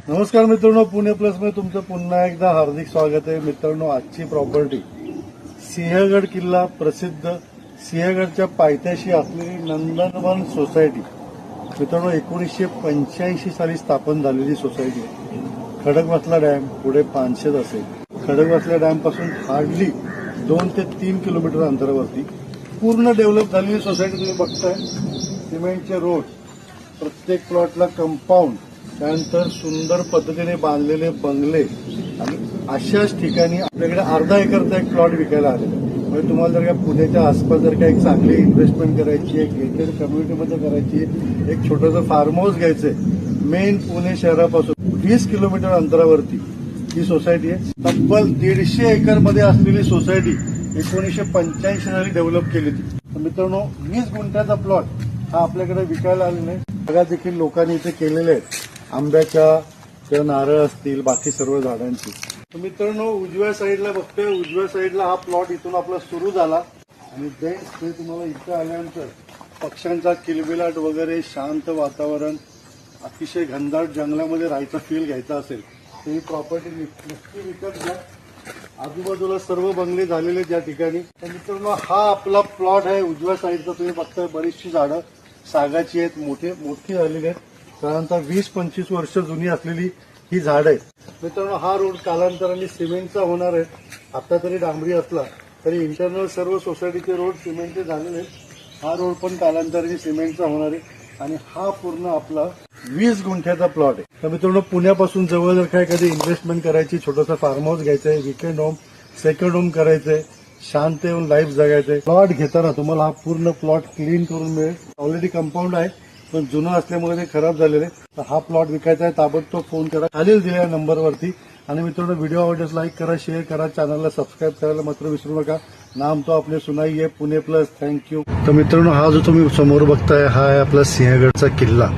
नमस्कार मित्रांनो, पुणे प्लस मध्ये तुमचं पुन्हा एकदा हार्दिक स्वागत आहे. मित्रांनो, आजची प्रॉपर्टी सिंहगड किल्ला, प्रसिद्ध सिंहगडच्या पायथ्याशी असलेली नंदनवन सोसायटी. मित्रांनो, 1985 साली स्थापन झालेली सोसायटी आहे. खडकवासला डॅम पुढे पानशेत असेल. खडकवासला डॅम पासून हार्डली 2 ते 3 किलोमीटर अंतरावरती पूर्ण डेव्हलप झालेली सोसायटी तुम्ही बघताय. सिमेंटचे रोड, प्रत्येक प्लॉटला कंपाऊंड, त्यानंतर सुंदर पद्धतीने बांधलेले बंगले आणि अशाच ठिकाणी आपल्याकडे अर्धा एकरचा एक प्लॉट विकायला आलेला आहे. म्हणजे तुम्हाला जर का पुण्याच्या आसपास जर का एक चांगली इन्व्हेस्टमेंट करायची आहे, गेटेड कम्युनिटीमध्ये करायची आहे, एक छोटंसं फार्म हाऊस घ्यायचंय, मेन पुणे शहरापासून 20 किलोमीटर अंतरावरती ही सोसायटी आहे. तब्बल 150 एकरमध्ये असलेली सोसायटी 1985 साली डेव्हलप केली होती. तर मित्रांनो, 20 गुंठ्याचा प्लॉट हा आपल्याकडे विकायला आलेला आहे. सगळ्या देखील लोकांनी इथे केलेले आहेत. आंब्याच्या किंवा नारळ असतील, बाकी सर्व झाडांची. तर मित्रांनो, उजव्या साईडला बघतोय, उजव्या साईडला हा प्लॉट इथून आपला सुरू झाला आणि देन तुम्हाला इथं आल्यानंतर पक्ष्यांचा किलबिलाट वगैरे, शांत वातावरण, अतिशय घनदाट जंगलामध्ये राहायचा फील घ्यायचा असेल तर ही प्रॉपर्टी नक्की विकत घ्या. आजूबाजूला सर्व बंगले झालेले ज्या ठिकाणी. तर मित्रांनो, हा आपला प्लॉट आहे उजव्या साईडचा. तुम्ही बघताय बरीचशी झाडं सागाची आहेत, मोठी झालेली आहेत. त्यानंतर 20-25 वर्ष जुनी असलेली ही झाड आहेत. मित्रांनो, हा रोड कालांतराने सिमेंटचा होणार आहे. आता तरी डांबरी असला तरी इंटरनल सर्व सोसायटीचे रोड सिमेंटचे झालेले आहेत. हा रोड पण कालांतराने सिमेंटचा होणार आहे आणि हा पूर्ण आपला 20 गुंठ्याचा प्लॉट आहे. तर मित्रांनो, पुण्यापासून जवळ जर काय कधी इन्व्हेस्टमेंट करायची, छोटंसं फार्म हाऊस घ्यायचंय, विकेंड होम, सेकंड होम करायचंय, शांत येऊन लाईफ जगायचंय, प्लॉट घेताना तुम्हाला हा पूर्ण प्लॉट क्लीन करून मिळेल. ऑलरेडी कंपाऊंड आहे पण जुनं असल्यामुळे ते खराब झालेले. तर हा प्लॉट विकायचा आहे, ताबडतोब फोन करा खालील दिलेल्या नंबरवरती. आणि मित्रांनो, व्हिडिओ आवडल्यास लाईक करा, शेअर करा, चॅनलला सबस्क्राईब करायला मात्र विसरू नका. नाम तो आपले सुनाई आहे, पुणे प्लस. थँक्यू. तर मित्रांनो, हा जो तुम्ही समोर बघताय हा आहे आपला सिंहगडचा किल्ला.